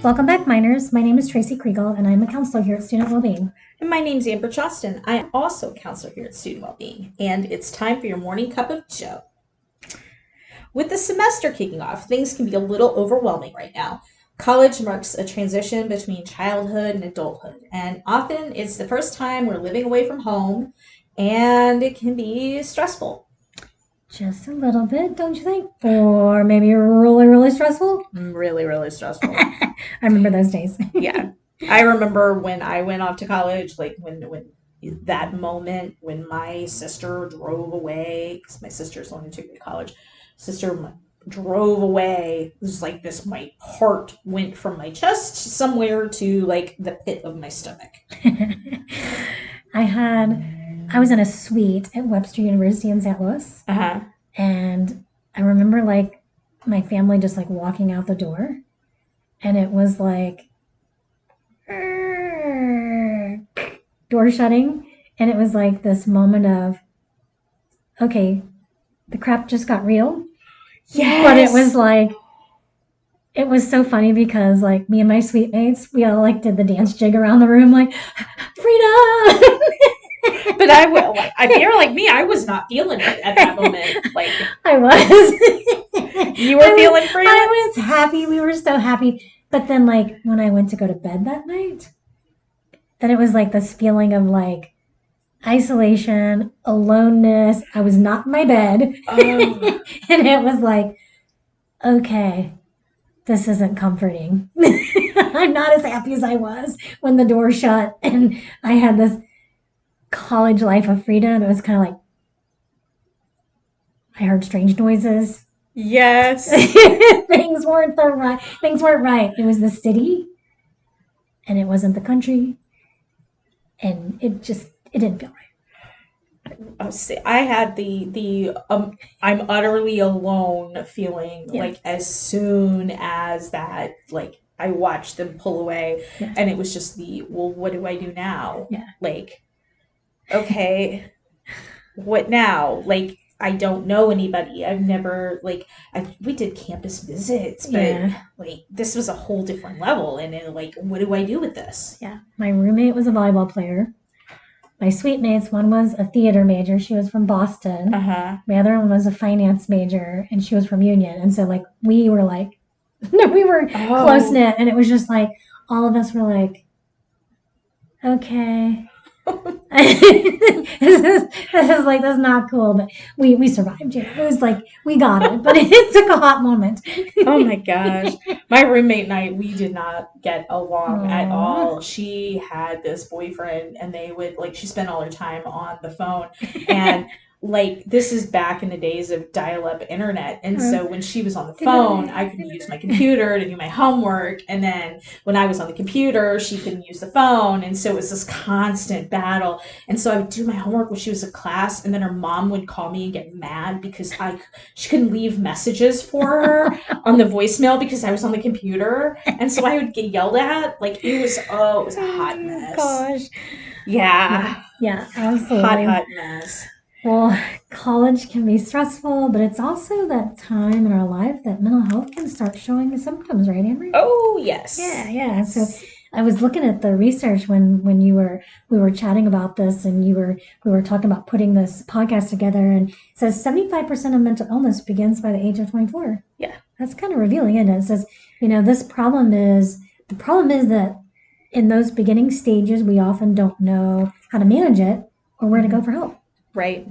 Welcome back, minors. My name is Tracy Kriegel, and I'm a counselor here at Student Wellbeing. And my name's Amber Chostin. I am also a counselor here at Student Wellbeing, and it's time for your morning cup of joe. With the semester kicking off, things can be a little overwhelming right now. College marks a transition between childhood and adulthood, and often it's the first time we're living away from home, and it can be stressful. Just a little bit, don't you think? Or maybe really, really stressful? Really, really stressful. I remember those days. Yeah. I remember when I went off to college, like when that moment when my sister drove away, because my sister's the one who took me to college. Sister drove away. It was like this, my heart went from my chest somewhere to like the pit of my stomach. I was in a suite at Webster University in St. Louis, Uh-huh. and I remember like my family just like walking out the door, and it was like door shutting, and it was like this moment of, okay, the crap just got real. Yes. But it was like, it was so funny because like me and my suite mates, we all like did the dance jig around the room, like freedom. But if you're like me, I was not feeling it at that moment. Like I was. you were feeling free. I was happy. We were so happy. But then like when I went to go to bed that night, then it was like this feeling of like isolation, aloneness. I was not in my bed. Oh. And it was like, okay, this isn't comforting. I'm not as happy as I was when the door shut and I had this college life of freedom. It was kind of like I heard strange noises. Yes. Things weren't right. Things weren't right. It was the city, and it wasn't the country, and it didn't feel right. I had the I'm utterly alone feeling Yeah. like as soon as that like I watched them pull away, Yeah. and it was just well, what do I do now? Yeah. Like, okay, what now? Like, I don't know anybody. I've never we did campus visits, but Yeah. like this was a whole different level, and then like what do I do with this? Yeah. My roommate was a volleyball player. My suite mates, one was a theater major. She was from Boston. Uh-huh. My other one was a finance major, and she was from Union. And so, like, we were like, we were close knit, and it was just like all of us were like, okay. This is like that's not cool, but we survived. You know, it was like we got it, but it took a hot moment. Oh my gosh. My roommate and I, we did not get along at Aww. all. She had this boyfriend and they would like she spent all her time on the phone, and like this is back in the days of dial-up internet, and so when she was on the phone I could use my computer to do my homework, and then when I was on the computer she couldn't use the phone, and so it was this constant battle. And so I would do my homework when she was in class, and then her mom would call me and get mad because she couldn't leave messages for her on the voicemail because I was on the computer, and so I would get yelled at. Like it was a hot mess. Gosh. Yeah. Yeah, absolutely. Hot mess. Well, college can be stressful, but it's also that time in our life that mental health can start showing the symptoms, right, Amber? Oh yes. Yeah. So I was looking at the research when we were chatting about this, and we were talking about putting this podcast together, and it says 75% of mental illness begins by the age of 24. Yeah. That's kind of revealing, isn't it? It says, the problem is that in those beginning stages, we often don't know how to manage it or where to go for help. Right.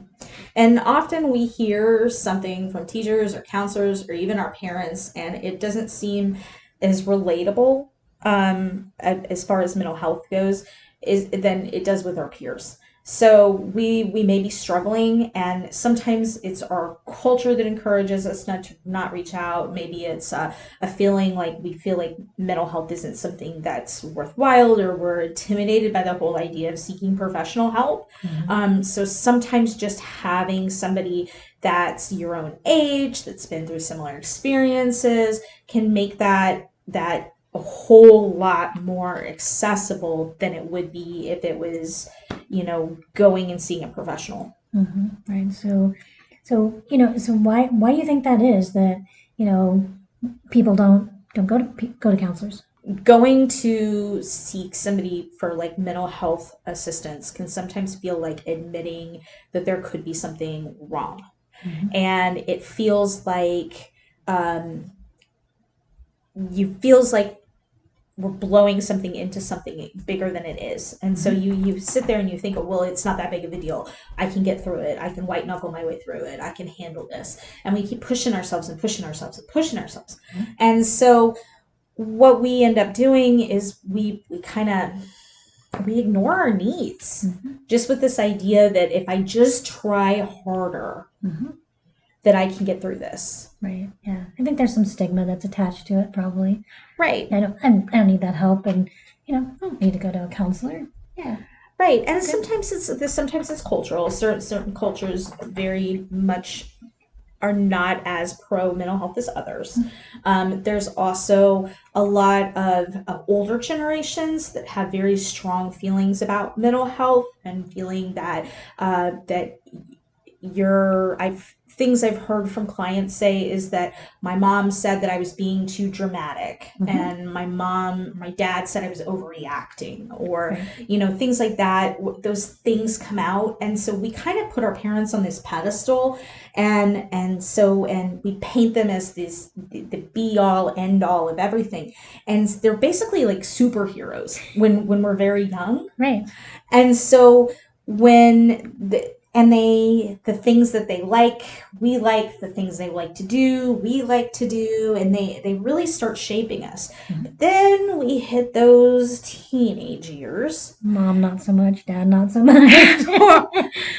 And often we hear something from teachers or counselors or even our parents, and it doesn't seem as relatable as far as mental health goes than it does with our peers. So we may be struggling, and sometimes it's our culture that encourages us not reach out. Maybe it's a feeling like we feel like mental health isn't something that's worthwhile, or we're intimidated by the whole idea of seeking professional help. So sometimes just having somebody that's your own age, that's been through similar experiences, can make that a whole lot more accessible than it would be if it was, going and seeing a professional. Right. So why do you think that is that people don't go to counselors? going to seek somebody for like mental health assistance can sometimes feel like admitting that there could be something wrong. And it feels like you feels like we're blowing something into something bigger than it is. And so you sit there and you think, oh, well, it's not that big of a deal. I can get through it. I can white knuckle my way through it. I can handle this. And we keep pushing ourselves and pushing ourselves and pushing ourselves. And so what we end up doing is we ignore our needs, just with this idea that if I just try harder, that I can get through this. Right. Yeah. I think there's some stigma that's attached to it, probably. Right. I don't need that help, and I don't need to go to a counselor. Yeah. Right. And sometimes it's cultural. Certain cultures very much are not as pro mental health as others. There's also a lot of older generations that have very strong feelings about mental health and feeling that things I've heard from clients say is that my mom said that I was being too dramatic, and my dad said I was overreacting, or things like that. Those things come out, and so we kind of put our parents on this pedestal, and we paint them as the be all end all of everything, and they're basically like superheroes when we're very young, right? And so when the things that they like, we like, the things they like to do, we like to do, and they really start shaping us. But then we hit those teenage years. Mom not so much, dad not so much.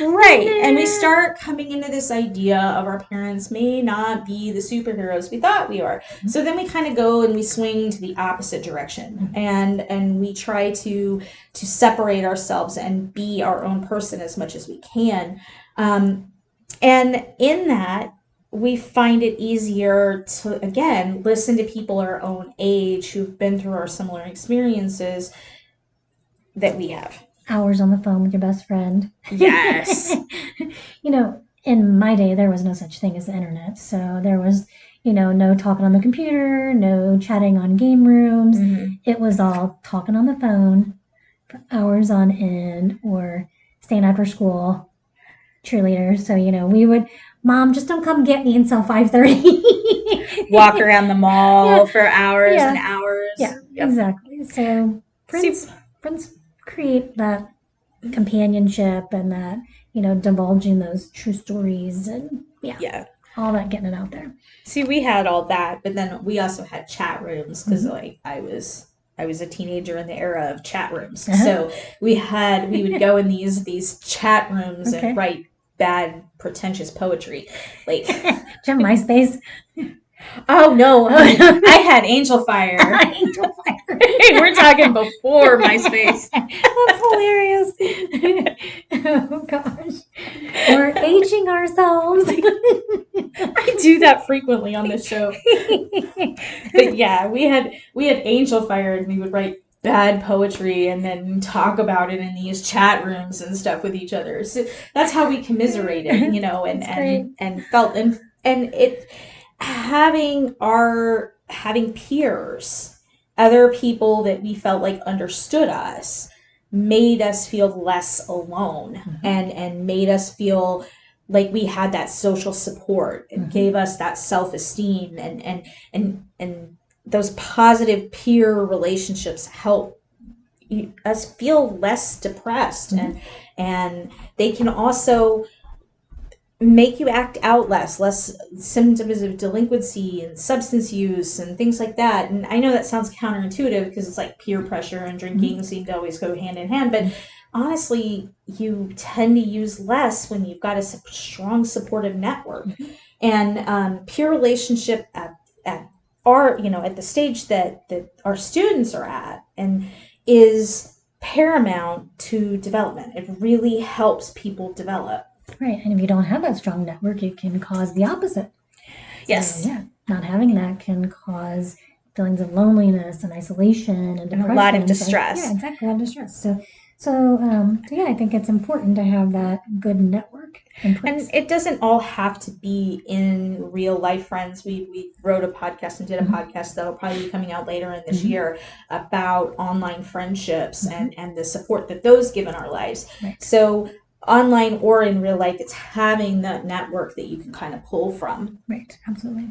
Right. And we start coming into this idea of our parents may not be the superheroes we thought we are. So then we kind of go and we swing to the opposite direction, and we try to separate ourselves and be our own person as much as we can. And in that, we find it easier to, again, listen to people our own age who've been through our similar experiences that we have. Hours on the phone with your best friend. Yes. In my day, there was no such thing as the internet. So there was, no talking on the computer, no chatting on game rooms. It was all talking on the phone for hours on end, or staying after school, cheerleader. So, we would, Mom, just don't come get me until 5:30. Walk around the mall for hours and hours. Yeah, exactly. So friends create that companionship and that, divulging those true stories and all that, getting it out there. See, we had all that, but then we also had chat rooms because I was a teenager in the era of chat rooms. So we would go in these chat rooms and write bad, pretentious poetry. Like, do you have MySpace? Oh no, I had Angel Fire. Angel Fire. We're talking before MySpace. That's hilarious. Oh gosh, we're aging ourselves. I do that frequently on this show. But yeah, we had Angel Fire, and we would write bad poetry and then talk about it in these chat rooms and stuff with each other. So that's how we commiserated, and felt and it. Having peers, other people that we felt like understood us, made us feel less alone, and made us feel like we had that social support, and gave us that self-esteem, and those positive peer relationships help us feel less depressed, and they can also make you act out less symptoms of delinquency and substance use and things like that. And I know that sounds counterintuitive because it's like peer pressure and drinking seem to always go hand in hand, but honestly, you tend to use less when you've got a strong supportive network. And peer relationship at the stage that our students are at and is paramount to development. It really helps people develop. Right, and if you don't have that strong network, it can cause the opposite. Yes. So, not having that can cause feelings of loneliness and isolation and depression. And a lot of distress. So, exactly, a lot of distress. So, I think it's important to have that good network network in place. And it doesn't all have to be in real life friends. We wrote a podcast and did a podcast that'll probably be coming out later in this year about online friendships and the support that those give in our lives. Right. So online or in real life, it's having that network that you can kind of pull from. Right, absolutely.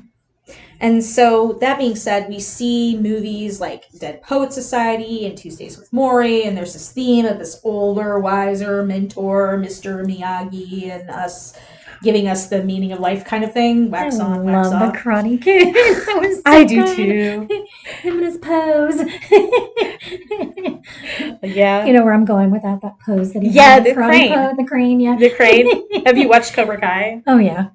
And so that being said, we see movies like Dead Poet Society and Tuesdays with Morrie, and there's this theme of this older, wiser mentor, Mr. Miyagi, and us giving us the meaning of life kind of thing. Wax on, wax off. I love the Karate Kid. That was so I do good. too. Him and his pose. Yeah. You know where I'm going with that pose that he Yeah, had, the crane. pose, the crane, yeah. The crane. Have you watched Cobra Kai? Oh yeah.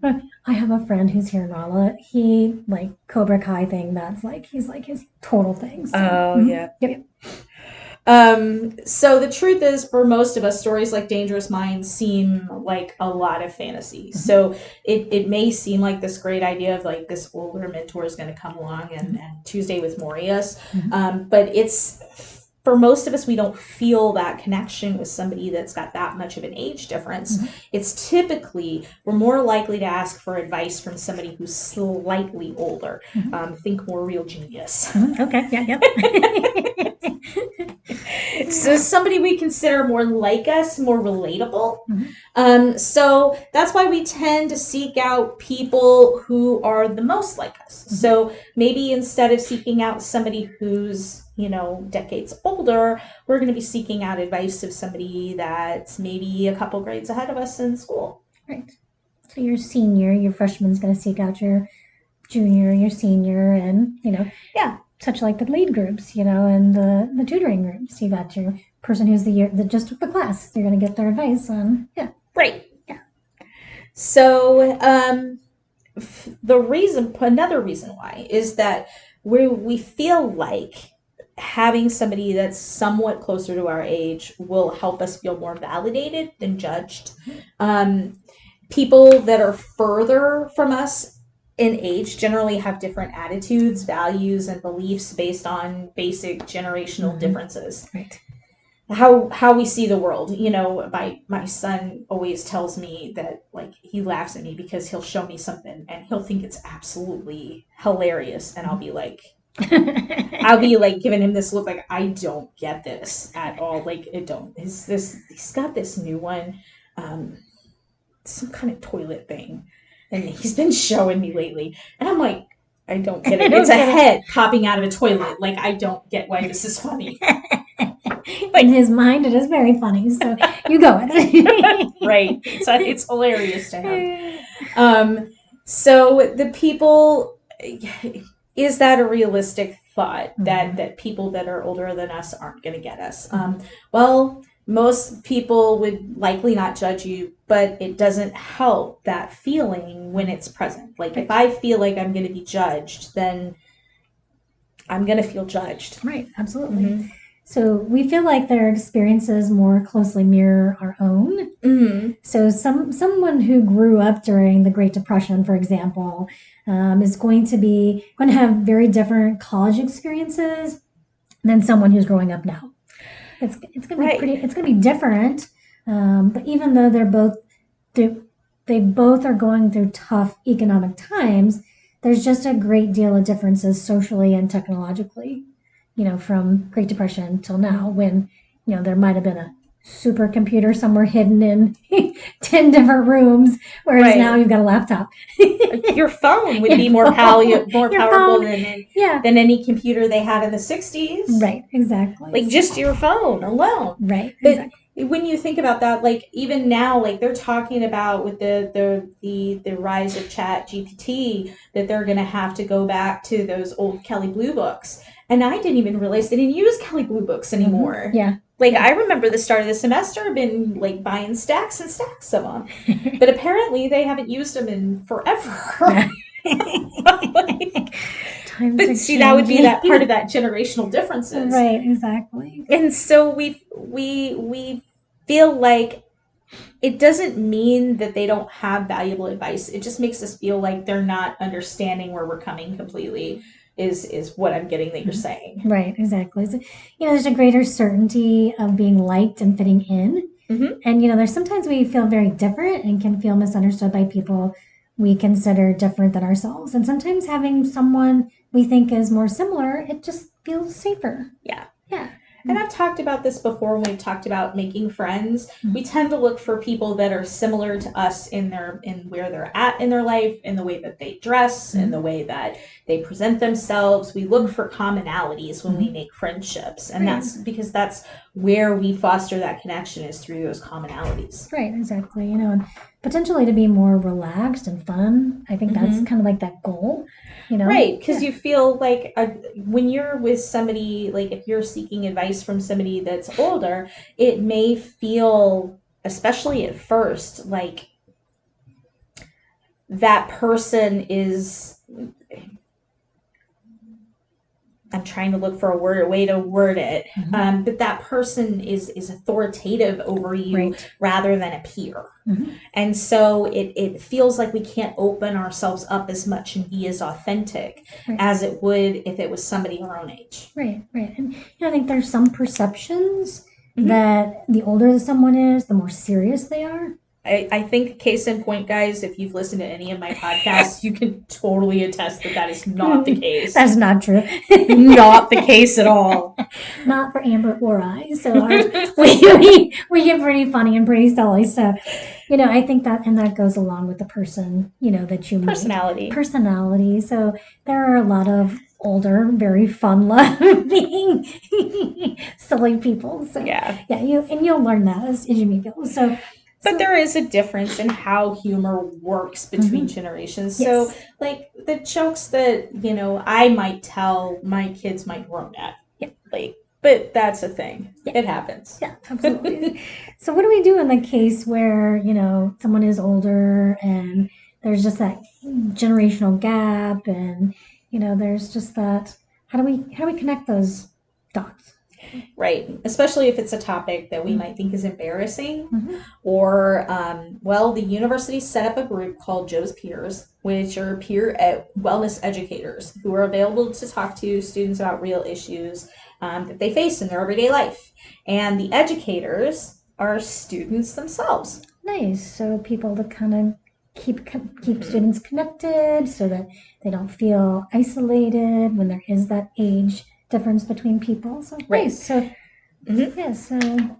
I have a friend who's here in Raleigh. He like Cobra Kai thing. That's like he's like his total thing. So. Oh yeah. Yep. So the truth is, for most of us, stories like Dangerous Minds seem like a lot of fantasy. So it may seem like this great idea of like this older mentor is going to come along and Tuesday with Morius. But it's, for most of us, we don't feel that connection with somebody that's got that much of an age difference. It's typically, we're more likely to ask for advice from somebody who's slightly older. Think more Real Genius. Okay, yeah. So somebody we consider more like us, more relatable. So that's why we tend to seek out people who are the most like us. So maybe instead of seeking out somebody who's, decades older, we're going to be seeking out advice of somebody that's maybe a couple grades ahead of us in school. Right. So your senior, your freshman's going to seek out your junior, your senior, and, Yeah. such like the lead groups, and the tutoring groups. You got your person who's that just took the class. You're going to get their advice on, Right. Yeah. So another reason why is that we feel like having somebody that's somewhat closer to our age will help us feel more validated than judged. People that are further from us in age generally have different attitudes, values, and beliefs based on basic generational differences. Right. How we see the world. My son always tells me that, like, he laughs at me because he'll show me something and he'll think it's absolutely hilarious, and I'll be like giving him this look like, I don't get this at all. Like, he's got this new one, some kind of toilet thing, and he's been showing me lately, and I'm like, I don't get it. It's a head popping out of a toilet. Like, I don't get why this is funny. In his mind, it is very funny. So you go with it. Right. So it's hilarious to him. So the people, is that a realistic thought that people that are older than us aren't going to get us? Well, most people would likely not judge you, but it doesn't help that feeling when it's present. Like, if I feel like I'm going to be judged, then I'm going to feel judged. Right. Absolutely. So we feel like their experiences more closely mirror our own. So someone who grew up during the Great Depression, for example, is going to have very different college experiences than someone who's growing up now. It's going to be it's going to be different. But even though they both are going through tough economic times, there's just a great deal of differences socially and technologically. From Great Depression till now, when, there might have been a supercomputer somewhere hidden in 10 different rooms, whereas now you've got a laptop. Your phone would be more powerful than any computer they had in the 60s. Right, exactly. Like, just your phone alone. Right, but exactly. When you think about that, like, even now, like, they're talking about with the rise of Chat GPT that they're going to have to go back to those old Kelley Blue books. And I didn't even realize they didn't use Kelley Blue books anymore. Yeah. Like, I remember the start of the semester, I've been, like, buying stacks and stacks of them. But apparently they haven't used them in forever. But see, that would be that part of that generational differences. Right, exactly. And so we feel like it doesn't mean that they don't have valuable advice. It just makes us feel like they're not understanding where we're coming completely. Is what I'm getting that you're saying. Right, exactly. So, there's a greater certainty of being liked and fitting in Mhm. And, you know, there's sometimes we feel very different and can feel misunderstood by people we consider different than ourselves. And sometimes having someone we think is more similar, it just feels safer. Yeah. Yeah. And I've talked about this before when we've talked about making friends. Mhm. We tend to look for people that are similar to us in where they're at in their life, in the way that they dress, in the way that they present themselves. We look for commonalities when we make friendships, and Right. that's because that's where we foster that connection, is through those commonalities. Right, exactly. You know, and potentially to be more relaxed and fun. I think that's kind of like that goal, you know? Right, because Yeah. you feel like when you're with somebody, like if you're seeking advice from somebody that's older, it may feel, especially at first, like that person is, I'm trying to look for a way to word it, but that person is authoritative over you Right. rather than a peer. Mhm. And so it feels like we can't open ourselves up as much and be as authentic Right. as it would if it was somebody our own age. Right, right. And you know, I think there's some perceptions that the older someone is, the more serious they are. I think case in point, guys, if you've listened to any of my podcasts, you can totally attest that that is not the case. That's not true. Not the case at all. Not for Amber or I. So we get pretty funny and pretty silly. So, you know, I think that, and that goes along with the person, you know, that you meet. Personality. So there are a lot of older, very fun loving, silly people. So Yeah. you'll learn that as you meet people. So But there is a difference in how humor works between generations. Yes. So, like the jokes that, I might tell, my kids might groan at. Yeah. But that's a thing. Yeah. It happens. Yeah, absolutely. So what do we do in the case where, you know, someone is older and there's just that generational gap and, you know, there's just that, how do we connect those dots? Right. Especially if it's a topic that we might think is embarrassing. Or, the university set up a group called Joe's Peers, which are wellness educators who are available to talk to students about real issues that they face in their everyday life. And the educators are students themselves. Nice. So people to kind of keep students connected so that they don't feel isolated when there is that age difference between people. So nice. So yes,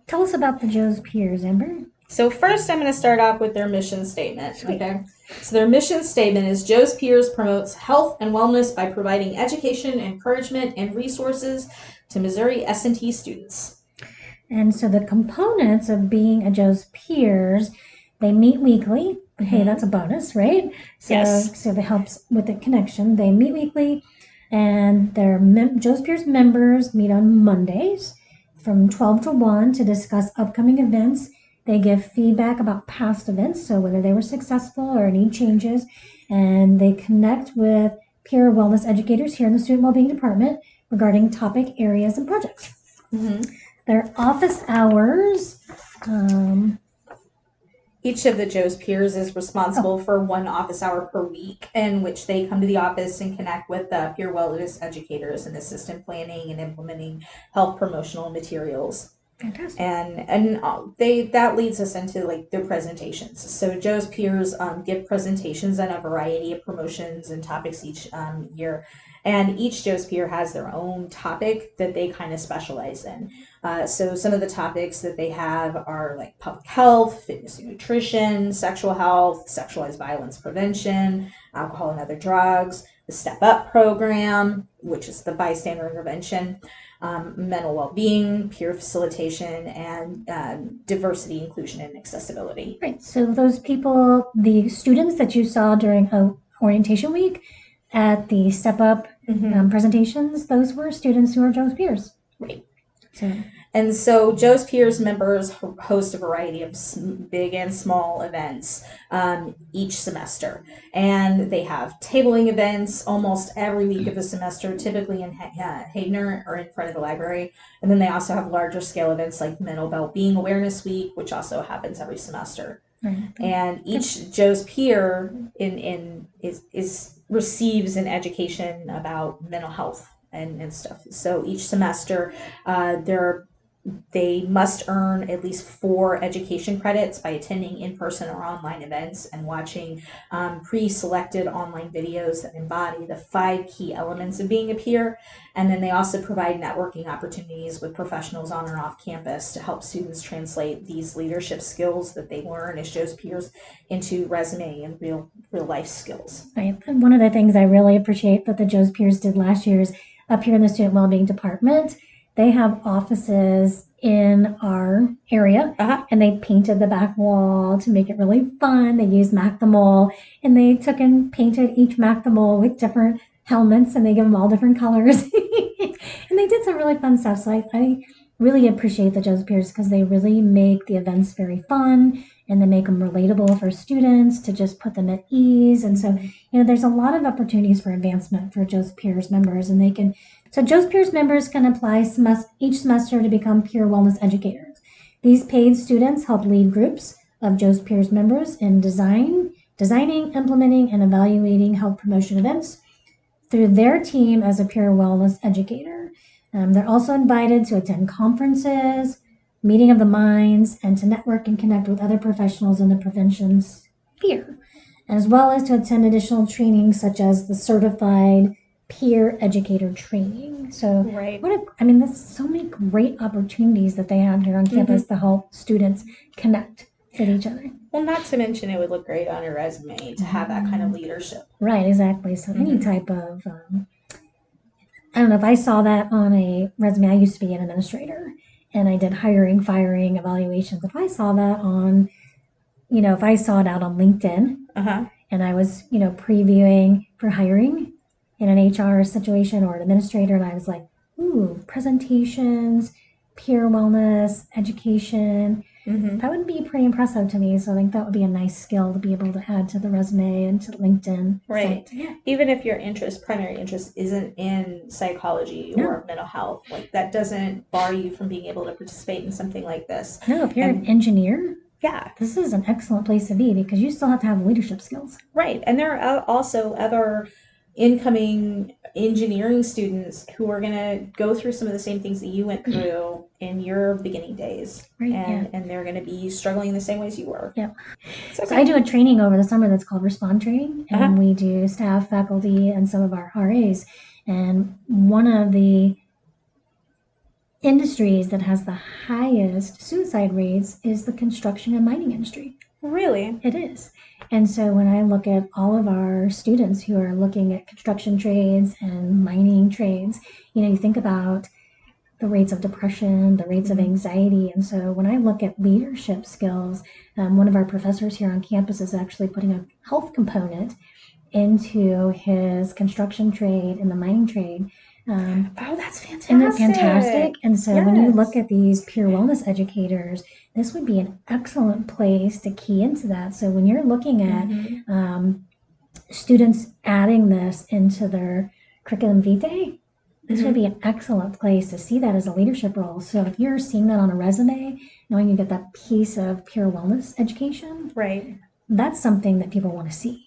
tell us about the Joe's Peers, Amber. So first I'm going to start off with their mission statement. Okay. So their mission statement is Joe's Peers promotes health and wellness by providing education, encouragement, and resources to Missouri S&T students. And so the components of being a Joe's Peers, they meet weekly. Hey, that's a bonus, right? So, Yes. So that helps with the connection. They meet weekly, and their Joe's Peers members meet on Mondays from 12 to 1 to discuss upcoming events. They give feedback about past events, so whether they were successful or need changes, and they connect with peer wellness educators here in the Student Wellbeing Department regarding topic areas and projects. Their office hours. Each of the Joe's Peers is responsible for one office hour per week in which they come to the office and connect with peer wellness educators and assist in planning and implementing health promotional materials. Fantastic. And that leads us into like their presentations. So Joe's Peers give presentations on a variety of promotions and topics each year. And each Joe's Peer has their own topic that they kind of specialize in. So some of the topics that they have are like public health, fitness and nutrition, sexual health, sexualized violence prevention, alcohol and other drugs, the Step Up program, which is the bystander intervention, mental well-being, peer facilitation, and diversity, inclusion, and accessibility. Right. So those people, the students that you saw during orientation week at the Step Up presentations, those were students who are Joe's Peers. Right. And so Joe's Peers members host a variety of big and small events each semester. And they have tabling events almost every week of the semester, typically in Hagener or in front of the library. And then they also have larger scale events like Mental Wellbeing Awareness Week, which also happens every semester. Right. And each Joe's Peer receives an education about mental health and stuff. So each semester there are They must earn at least 4 education credits by attending in-person or online events and watching pre-selected online videos that embody the 5 key elements of being a peer. And then they also provide networking opportunities with professionals on and off campus to help students translate these leadership skills that they learn as JOE's peers into resume and real life skills. Right. And one of the things I really appreciate that the JOE's peers did last year is up here in the student wellbeing department, they have offices in our area, and they painted the back wall to make it really fun. They used Mac the Mole, and they took and painted each Mac the Mole with different helmets, and they give them all different colors. And they did some really fun stuff. So I really appreciate the JOE's peers because they really make the events very fun, and they make them relatable for students to just put them at ease. And so, there's a lot of opportunities for advancement for JOE's peers members, and JOE's peers members can apply each semester to become peer wellness educators. These paid students help lead groups of JOE's peers members in designing, implementing, and evaluating health promotion events through their team as a peer wellness educator. They're also invited to attend conferences, meeting of the minds, and to network and connect with other professionals in the prevention sphere, as well as to attend additional trainings such as the certified peer educator training. So there's so many great opportunities that they have here on campus to help students connect with each other. Well, not to mention it would look great on your resume to have that kind of leadership. Right, exactly. So any type of, I don't know, if I saw that on a resume, I used to be an administrator and I did hiring, firing, evaluations. If I saw that on, if I saw it out on LinkedIn and I was, previewing for hiring in an HR situation or an administrator, and I was like, ooh, presentations, peer wellness, education, that would be pretty impressive to me. So I think that would be a nice skill to be able to add to the resume and to LinkedIn. Right. Site. Yeah. Even if your primary interest isn't in psychology or mental health, like that doesn't bar you from being able to participate in something like this. No, if you're an engineer, yeah, this is an excellent place to be because you still have to have leadership skills. Right. And there are also other incoming engineering students who are going to go through some of the same things that you went through in your beginning days. Right, and they're going to be struggling in the same ways you were. Yep. So I do a training over the summer that's called Respond Training, and we do staff, faculty, and some of our RAs. And one of the industries that has the highest suicide rates is the construction and mining industry. Really? It is. And so when I look at all of our students who are looking at construction trades and mining trades, you think about the rates of depression, the rates of anxiety. And so when I look at leadership skills, one of our professors here on campus is actually putting a health component into his construction trade and the mining trade. That's fantastic. Isn't that fantastic? And so when you look at these peer wellness educators, this would be an excellent place to key into that. So when you're looking at students adding this into their curriculum vitae, this would be an excellent place to see that as a leadership role. So if you're seeing that on a resume, knowing you get that piece of peer wellness education, right, that's something that people want to see.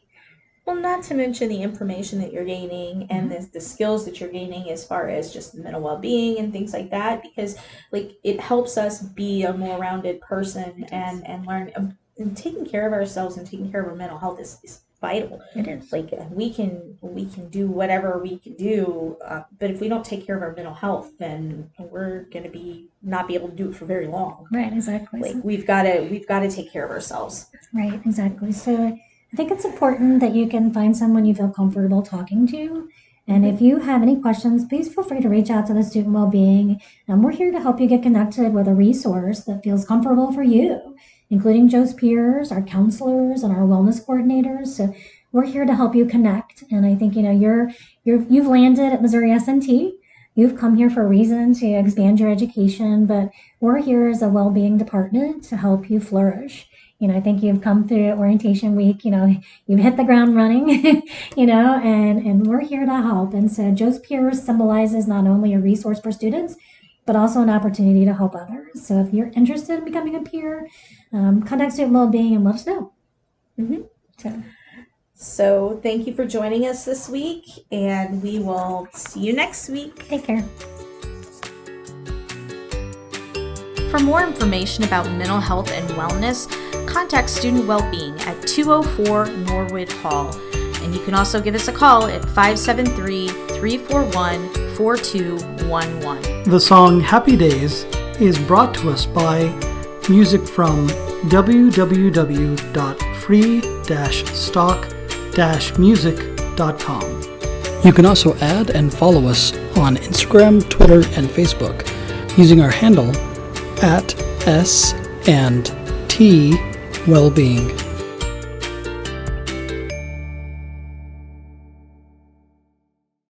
Well, not to mention the information that you're gaining and the skills that you're gaining as far as just mental well-being and things like that, because it helps us be a more rounded person and learn. And taking care of ourselves and taking care of our mental health is vital. It is. We can do whatever we can do, but if we don't take care of our mental health, then we're going to not be able to do it for very long. Right, exactly. We've got to take care of ourselves. Right, exactly. So I think it's important that you can find someone you feel comfortable talking to. And if you have any questions, please feel free to reach out to the Student Wellbeing. We're here to help you get connected with a resource that feels comfortable for you, including JOE's peers, our counselors, and our wellness coordinators. So we're here to help you connect. And I think, you've landed at Missouri SNT. You've come here for a reason to expand your education, but we're here as a wellbeing department to help you flourish. I think you've come through orientation week, you've hit the ground running, and we're here to help. And so JOE's Peers symbolizes not only a resource for students, but also an opportunity to help others. So if you're interested in becoming a peer, contact Student Wellbeing and let us know. So thank you for joining us this week, and we will see you next week. Take care. For more information about mental health and wellness, contact Student Wellbeing at 204 Norwood Hall. And you can also give us a call at 573-341-4211. The song Happy Days is brought to us by music from www.free-stock-music.com. You can also add and follow us on Instagram, Twitter, and Facebook using our handle @S&T Wellbeing.